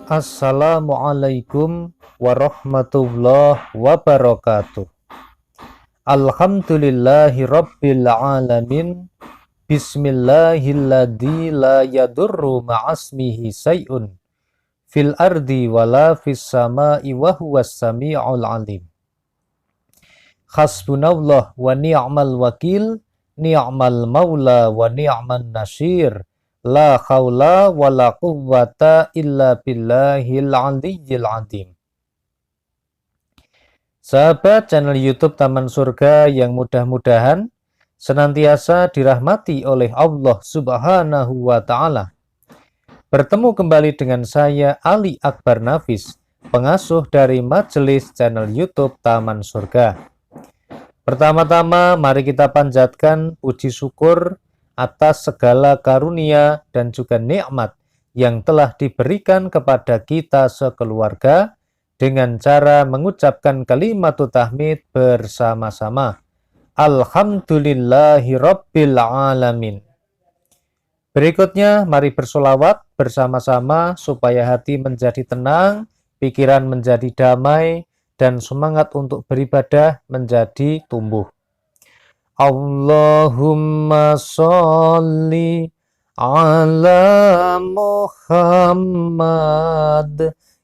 Assalamualaikum warahmatullahi wabarakatuh. Alhamdulillahi rabbil alamin. Bismillahilladzi la yadurru ma'asmihi say'un fil ardi wala fis sama'i wa huwas sami'ul alim. Hasbunallah wa ni'mal wakil, ni'mal maula wa ni'man nasir. La haula wa la quwwata illa billahil aliyyil azim. Sahabat channel YouTube Taman Surga yang mudah-mudahan senantiasa dirahmati oleh Allah Subhanahu wa Ta'ala. Bertemu kembali dengan saya Ali Akbar Nafis, pengasuh dari majelis channel YouTube Taman Surga. Pertama-tama mari kita panjatkan puji syukur atas segala karunia dan juga nikmat yang telah diberikan kepada kita sekeluarga dengan cara mengucapkan kalimatut tahmid bersama-sama. Alhamdulillahi rabbil alamin. Berikutnya mari bersolawat bersama-sama supaya hati menjadi tenang, pikiran menjadi damai, dan semangat untuk beribadah menjadi tumbuh. Allahumma sholli ala Muhammad,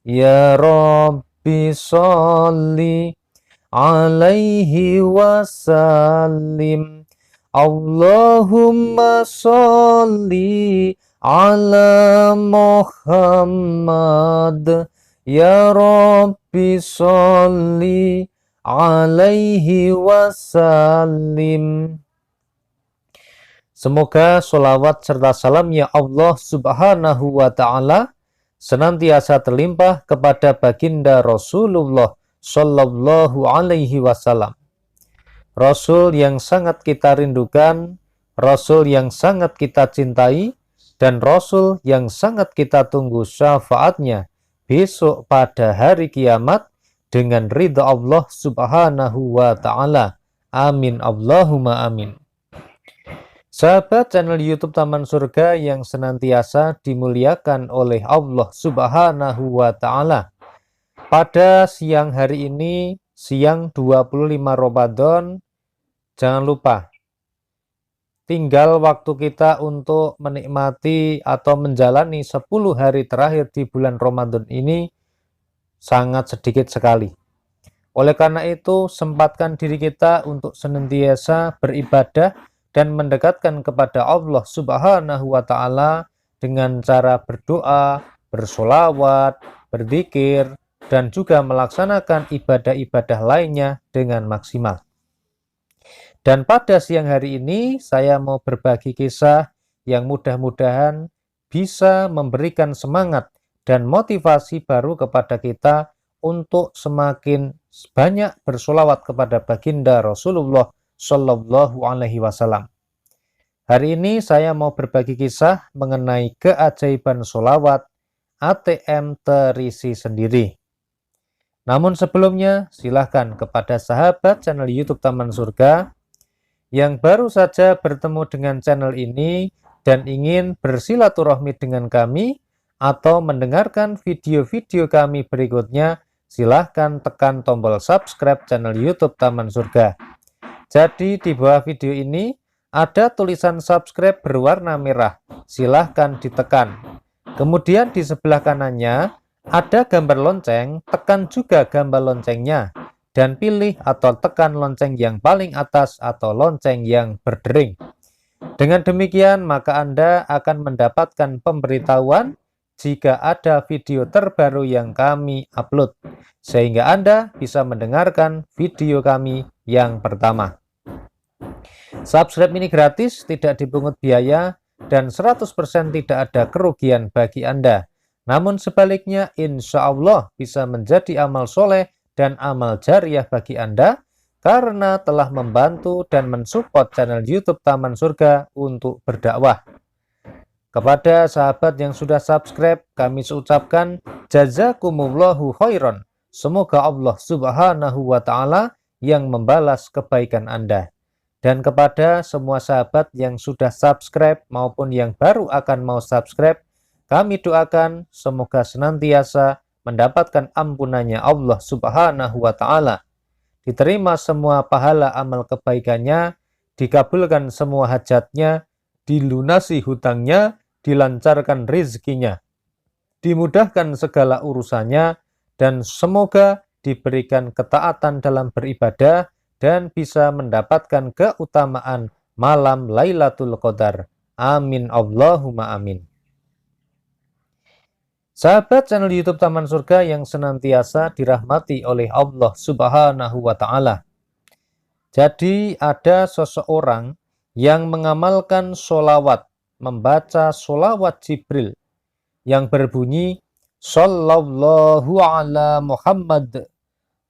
ya Rabbi sholli alaihi wasallim. Allahumma sholli ala Muhammad, ya Rabbi sholli alaihi wasallim. Semoga sholawat serta salamnya Allah Subhanahu wa Ta'ala senantiasa terlimpah kepada baginda Rasulullah Sallallahu alaihi wasallam. Rasul yang sangat kita rindukan, Rasul yang sangat kita cintai, dan Rasul yang sangat kita tunggu syafaatnya besok pada hari kiamat dengan ridha Allah Subhanahu wa Ta'ala. Amin Allahumma amin. Sahabat channel YouTube Taman Surga yang senantiasa dimuliakan oleh Allah Subhanahu wa Ta'ala. Pada siang hari ini, siang 25 Ramadan, jangan lupa tinggal waktu kita untuk menikmati atau menjalani 10 hari terakhir di bulan Ramadan ini sangat sedikit sekali. Oleh karena itu, sempatkan diri kita untuk senantiasa beribadah dan mendekatkan kepada Allah Subhanahu wa Ta'ala dengan cara berdoa, bersolawat, berzikir, dan juga melaksanakan ibadah-ibadah lainnya dengan maksimal. Dan pada siang hari ini, saya mau berbagi kisah yang mudah-mudahan bisa memberikan semangat dan motivasi baru kepada kita untuk semakin banyak bersolawat kepada baginda Rasulullah Shallallahu alaihi wasallam. Hari ini saya mau berbagi kisah mengenai keajaiban solawat ATM terisi sendiri. Namun sebelumnya, silahkan kepada sahabat channel YouTube Taman Surga yang baru saja bertemu dengan channel ini dan ingin bersilaturahmi dengan kami atau mendengarkan video-video kami berikutnya, silahkan tekan tombol subscribe channel YouTube Taman Surga. Jadi di bawah video ini ada tulisan subscribe berwarna merah, silahkan ditekan. Kemudian di sebelah kanannya ada gambar lonceng, tekan juga gambar loncengnya dan pilih atau tekan lonceng yang paling atas atau lonceng yang berdering. Dengan demikian maka Anda akan mendapatkan pemberitahuan jika ada video terbaru yang kami upload, sehingga Anda bisa mendengarkan video kami yang pertama. Subscribe ini gratis, tidak dipungut biaya, dan 100% tidak ada kerugian bagi Anda. Namun sebaliknya, insya Allah bisa menjadi amal soleh dan amal jariah bagi Anda, karena telah membantu dan mensupport channel YouTube Taman Surga untuk berdakwah. Kepada sahabat yang sudah subscribe, kami ucapkan jazakumullahu khairan. Semoga Allah Subhanahu wa Ta'ala yang membalas kebaikan Anda. Dan kepada semua sahabat yang sudah subscribe maupun yang baru akan mau subscribe, kami doakan semoga senantiasa mendapatkan ampunannya Allah Subhanahu wa Ta'ala, diterima semua pahala amal kebaikannya, dikabulkan semua hajatnya, dilunasi hutangnya, dilancarkan rezekinya, dimudahkan segala urusannya, dan semoga diberikan ketaatan dalam beribadah dan bisa mendapatkan keutamaan malam Lailatul Qadar. Amin Allahumma amin. Sahabat channel YouTube Taman Surga yang senantiasa dirahmati oleh Allah Subhanahu wa Ta'ala. Jadi ada seseorang yang mengamalkan sholawat, membaca sholawat Jibril yang berbunyi Sallallahu ala Muhammad,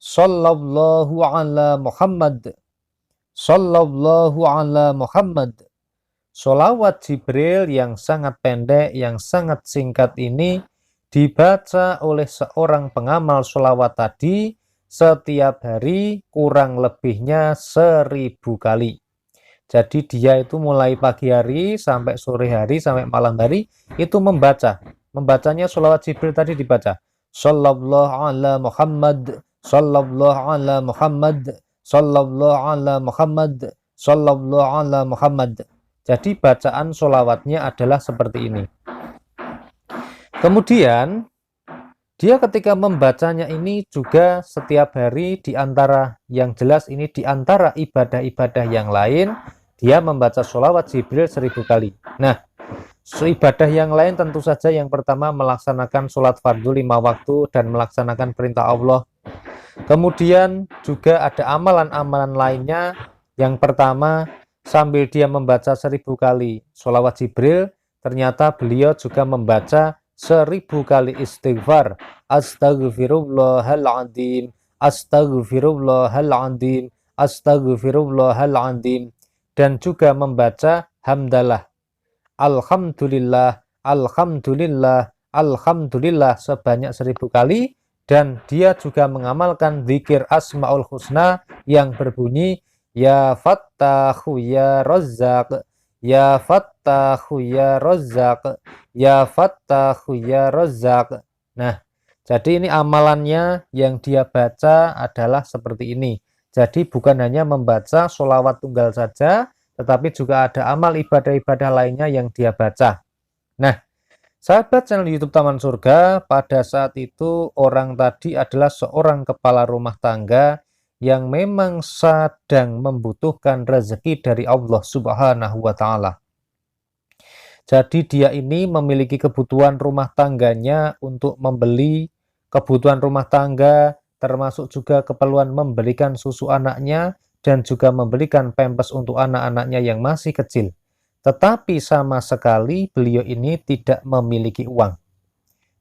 Sallallahu ala Muhammad, Sallallahu ala Muhammad. Sholawat Jibril yang sangat pendek, yang sangat singkat ini dibaca oleh seorang pengamal sholawat tadi setiap hari kurang lebihnya 1000 kali. Jadi dia itu mulai pagi hari sampai sore hari sampai malam hari itu membacanya sholawat Jibril tadi dibaca Sallallahu ala Muhammad, Sallallahu ala Muhammad, Sallallahu ala Muhammad, Sallallahu ala Muhammad. Jadi bacaan sholawatnya adalah seperti ini. Kemudian dia ketika membacanya ini juga setiap hari diantara yang jelas ini diantara ibadah-ibadah yang lain dia membaca sholawat Jibril 1000 kali. Nah, ibadah yang lain tentu saja yang pertama melaksanakan sholat fardu 5 waktu dan melaksanakan perintah Allah. Kemudian juga ada amalan-amalan lainnya. Yang pertama sambil dia membaca 1000 kali sholawat Jibril, ternyata beliau juga membaca 1000 kali istighfar. Astaghfirullahaladzim, astaghfirullahaladzim, astaghfirullahaladzim. Dan juga membaca hamdalah, alhamdulillah, alhamdulillah, alhamdulillah sebanyak 1000 kali. Dan dia juga mengamalkan zikir Asmaul Husna yang berbunyi Ya Fattahu Ya Razzaq, Ya Fattahu Ya Razzaq, Ya Fattahu Ya Razzaq. Nah, jadi ini amalannya yang dia baca adalah seperti ini. Jadi bukan hanya membaca sholawat tunggal saja, tetapi juga ada amal ibadah-ibadah lainnya yang dia baca. Nah, sahabat channel YouTube Taman Surga, pada saat itu orang tadi adalah seorang kepala rumah tangga yang memang sedang membutuhkan rezeki dari Allah Subhanahu wa Ta'ala. Jadi dia ini memiliki kebutuhan rumah tangganya untuk membeli kebutuhan rumah tangga, termasuk juga keperluan membelikan susu anaknya dan juga membelikan pampers untuk anak-anaknya yang masih kecil. Tetapi sama sekali beliau ini tidak memiliki uang.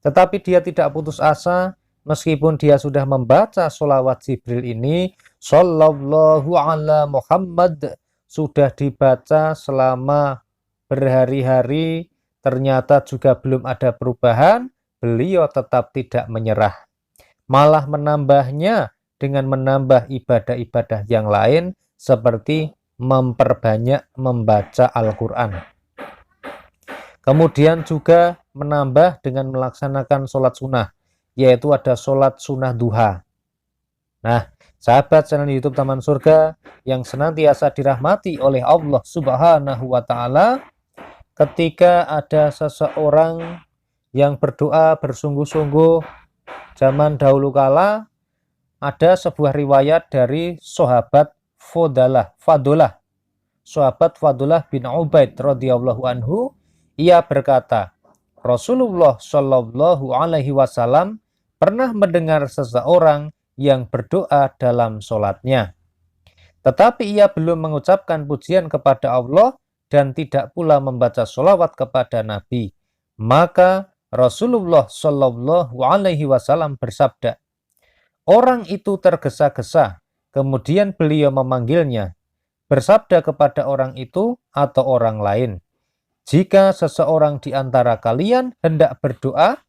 Tetapi dia tidak putus asa, meskipun dia sudah membaca sholawat Jibril ini, Sallallahu ala Muhammad, sudah dibaca selama berhari-hari, ternyata juga belum ada perubahan, beliau tetap tidak menyerah. Malah menambahnya dengan menambah ibadah-ibadah yang lain, seperti memperbanyak membaca Al-Quran. Kemudian juga menambah dengan melaksanakan sholat sunnah, yaitu ada sholat sunnah duha. Nah, sahabat channel YouTube Taman Surga yang senantiasa dirahmati oleh Allah Subhanahu wa Ta'ala, ketika ada seseorang yang berdoa bersungguh-sungguh zaman dahulu kala, ada sebuah riwayat dari sahabat Fadolah, sahabat Fadolah bin Ubaid radhiyallahu anhu. Ia berkata, Rasulullah Shallallahu alaihi wasallam pernah mendengar seseorang yang berdoa dalam sholatnya, tetapi ia belum mengucapkan pujian kepada Allah dan tidak pula membaca sholawat kepada Nabi. Maka Rasulullah Shallallahu alaihi wasallam bersabda, orang itu tergesa-gesa, kemudian beliau memanggilnya, bersabda kepada orang itu atau orang lain, jika seseorang di antara kalian hendak berdoa,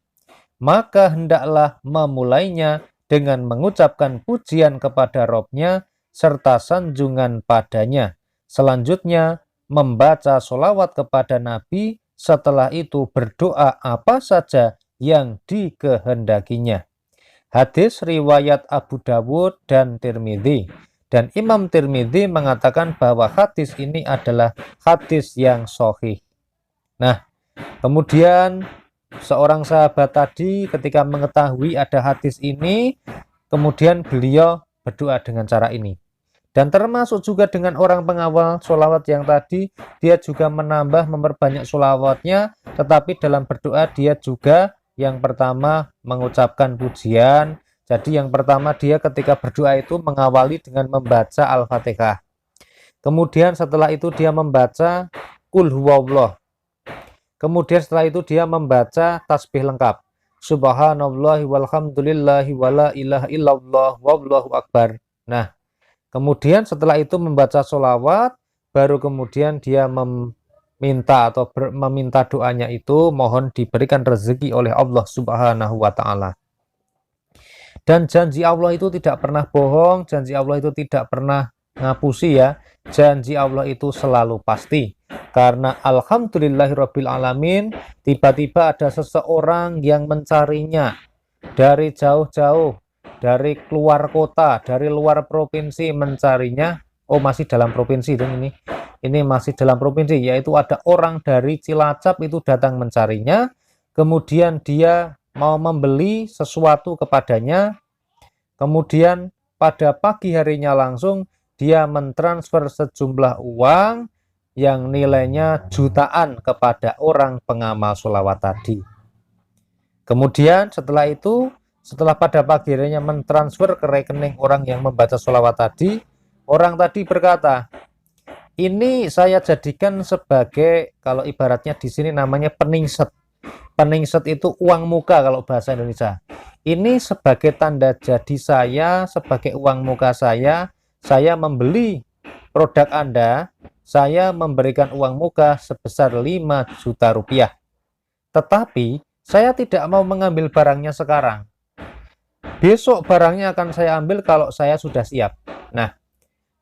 maka hendaklah memulainya dengan mengucapkan pujian kepada Robnya serta sanjungan padanya. Selanjutnya membaca sholawat kepada Nabi setelah itu berdoa apa saja yang dikehendakinya. Hadis riwayat Abu Dawud dan Tirmidzi. Dan Imam Tirmidzi mengatakan bahwa hadis ini adalah hadis yang sahih. Nah, kemudian seorang sahabat tadi ketika mengetahui ada hadis ini, kemudian beliau berdoa dengan cara ini. Dan termasuk juga dengan orang pengawal sholawat yang tadi, dia juga menambah memperbanyak sholawatnya, tetapi dalam berdoa dia juga yang pertama mengucapkan pujian. Jadi yang pertama dia ketika berdoa itu mengawali dengan membaca Al-Fatihah. Kemudian setelah itu dia membaca Qul huwallah. Kemudian setelah itu dia membaca tasbih lengkap. Subhanallahi walhamdulillahi wala ilaha illallah wallahu akbar. Nah, kemudian setelah itu membaca sholawat, baru kemudian dia meminta atau meminta doanya itu mohon diberikan rezeki oleh Allah Subhanahu wa Ta'ala. Dan janji Allah itu tidak pernah bohong, janji Allah itu tidak pernah ngapusi ya. Janji Allah itu selalu pasti. Karena alhamdulillahirabbil alamin, tiba-tiba ada seseorang yang mencarinya dari jauh-jauh, dari keluar kota, dari luar provinsi mencarinya. Oh, masih dalam provinsi dong ini. Ini masih dalam provinsi, yaitu ada orang dari Cilacap itu datang mencarinya. Kemudian dia mau membeli sesuatu kepadanya. Kemudian pada pagi harinya langsung dia mentransfer sejumlah uang yang nilainya jutaan kepada orang pengamal sholawat tadi. Kemudian setelah itu, setelah pada pagi harinya mentransfer ke rekening orang yang membaca sholawat tadi, orang tadi berkata, ini saya jadikan sebagai, kalau ibaratnya di sini namanya peningset. Peningset itu uang muka kalau bahasa Indonesia. Ini sebagai tanda jadi saya, sebagai uang muka saya membeli produk Anda, saya memberikan uang muka sebesar 5 juta rupiah. Tetapi saya tidak mau mengambil barangnya sekarang. Besok barangnya akan saya ambil kalau saya sudah siap. Nah,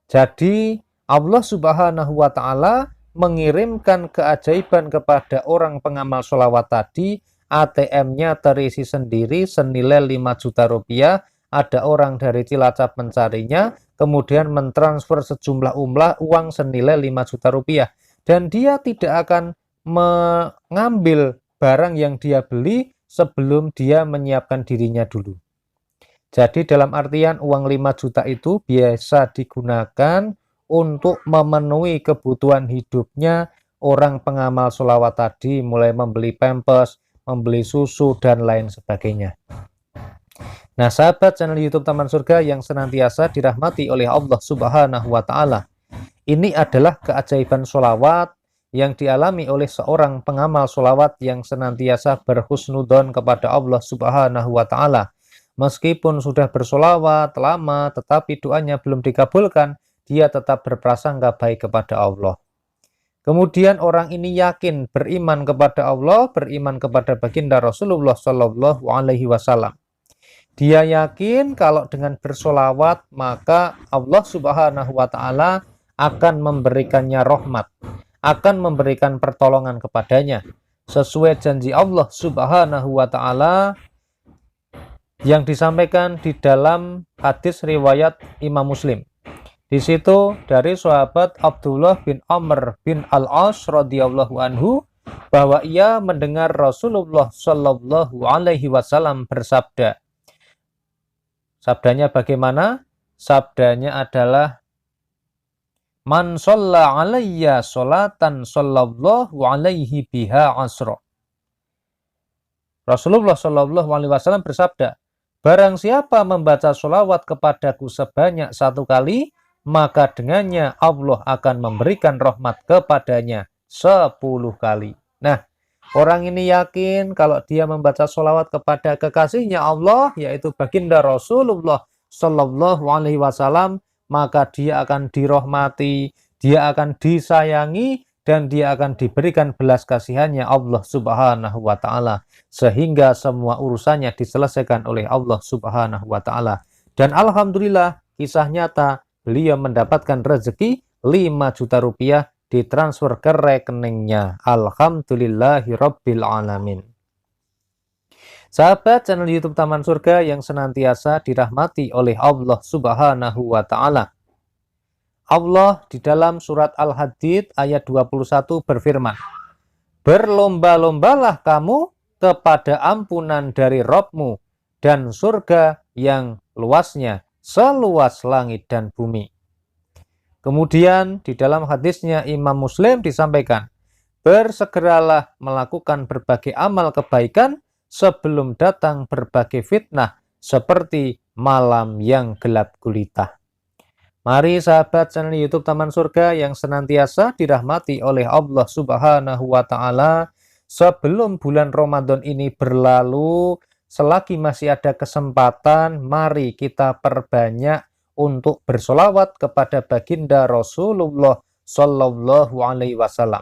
jadi Allah Subhanahu wa Ta'ala mengirimkan keajaiban kepada orang pengamal sholawat tadi. ATM-nya terisi sendiri senilai 5 juta rupiah. Ada orang dari Cilacap mencarinya, kemudian mentransfer sejumlah uang senilai 5 juta rupiah. Dan dia tidak akan mengambil barang yang dia beli sebelum dia menyiapkan dirinya dulu. Jadi dalam artian uang 5 juta itu biasa digunakan untuk memenuhi kebutuhan hidupnya orang pengamal sholawat tadi, mulai membeli pampers, membeli susu, dan lain sebagainya. Nah, sahabat channel YouTube Taman Surga yang senantiasa dirahmati oleh Allah Subhanahu wa Ta'ala, ini adalah keajaiban sholawat yang dialami oleh seorang pengamal sholawat yang senantiasa berhusnudon kepada Allah Subhanahu wa Ta'ala. Meskipun sudah bersolawat lama, tetapi doanya belum dikabulkan, dia tetap berprasangka baik kepada Allah. Kemudian orang ini yakin beriman kepada Allah, beriman kepada baginda Rasulullah Shallallahu Alaihi Wasallam. Dia yakin kalau dengan bersolawat maka Allah Subhanahu Wa Taala akan memberikannya rahmat, akan memberikan pertolongan kepadanya, sesuai janji Allah Subhanahu Wa Taala yang disampaikan di dalam hadis riwayat Imam Muslim. Di situ dari sahabat Abdullah bin Amr bin Al-As radhiyallahu anhu bahwa ia mendengar Rasulullah Shallallahu Alaihi Wasallam bersabda. Sabdanya bagaimana? Sabdanya adalah Man shalla alayya sholatan sallallahu alaihi biha asra. Rasulullah Shallallahu Alaihi Wasallam bersabda, barang siapa membaca sholawat kepadaku sebanyak 1 kali, maka dengannya Allah akan memberikan rahmat kepadanya 10 kali. Nah, orang ini yakin kalau dia membaca sholawat kepada kekasihnya Allah, yaitu baginda Rasulullah Shallallahu Alaihi Wasallam, maka dia akan dirahmati, dia akan disayangi, dan dia akan diberikan belas kasihannya Allah Subhanahu wa Ta'ala, sehingga semua urusannya diselesaikan oleh Allah Subhanahu wa Ta'ala. Dan alhamdulillah, kisah nyata, beliau mendapatkan rezeki 5 juta rupiah ditransfer ke rekeningnya. Alhamdulillahirabbil alamin. Sahabat channel YouTube Taman Surga yang senantiasa dirahmati oleh Allah Subhanahu wa taala. Allah di dalam surat Al-Hadid ayat 21 berfirman, "Berlomba-lombalah kamu kepada ampunan dari Rabb-mu dan surga yang luasnya seluas langit dan bumi." Kemudian di dalam hadisnya Imam Muslim disampaikan, bersegeralah melakukan berbagai amal kebaikan sebelum datang berbagai fitnah seperti malam yang gelap gulita. Mari sahabat channel YouTube Taman Surga yang senantiasa dirahmati oleh Allah Subhanahu wa taala, sebelum bulan Ramadan ini berlalu, selagi masih ada kesempatan, mari kita perbanyak untuk bersolawat kepada baginda Rasulullah Shallallahu Alaihi Wasallam.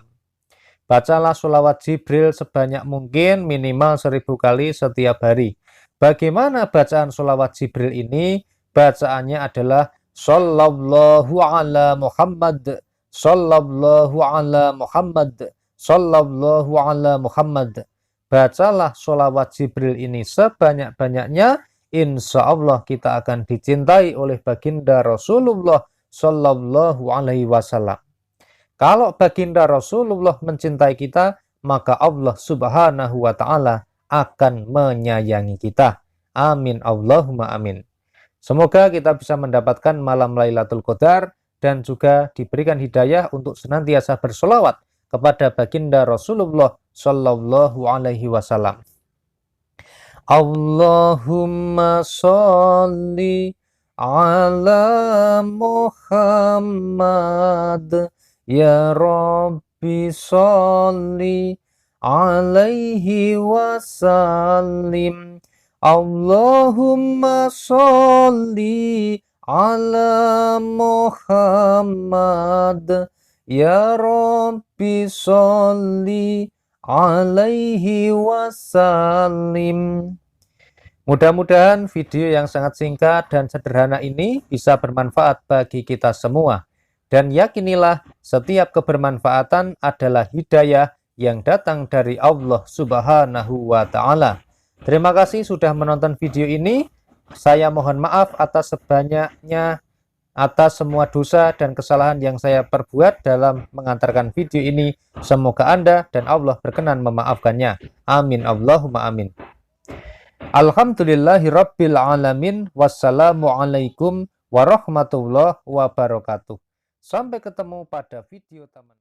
Bacalah solawat Jibril sebanyak mungkin, minimal 1000 kali setiap hari. Bagaimana bacaan solawat Jibril ini? Bacaannya adalah Sallallahu ala Muhammad, Sallallahu ala Muhammad, Sallallahu ala Muhammad. Bacalah solawat Jibril ini sebanyak-banyaknya. Insya Allah kita akan dicintai oleh baginda Rasulullah Sallallahu Alaihi Wasallam. Kalau baginda Rasulullah mencintai kita, maka Allah Subhanahu wa taala akan menyayangi kita. Amin Allahumma amin. Semoga kita bisa mendapatkan malam Lailatul Qadar dan juga diberikan hidayah untuk senantiasa bersolawat kepada baginda Rasulullah Sallallahu Alaihi Wasallam. Allahumma sholli ala Muhammad, ya Rabbi sholli alaihi wasallim. Allahumma sholli ala Muhammad, ya Rabbi sholli alaihi wasallim. Mudah-mudahan video yang sangat singkat dan sederhana ini bisa bermanfaat bagi kita semua. Dan yakinilah setiap kebermanfaatan adalah hidayah yang datang dari Allah Subhanahu wa ta'ala. Terima kasih sudah menonton video ini. Saya mohon maaf atas sebanyaknya, atas semua dosa dan kesalahan yang saya perbuat dalam mengantarkan video ini. Semoga Anda dan Allah berkenan memaafkannya. Amin Allahumma amin. Alhamdulillahirabbil alamin. Wassalamualaikum warahmatullahi wabarakatuh. Sampai ketemu pada video teman.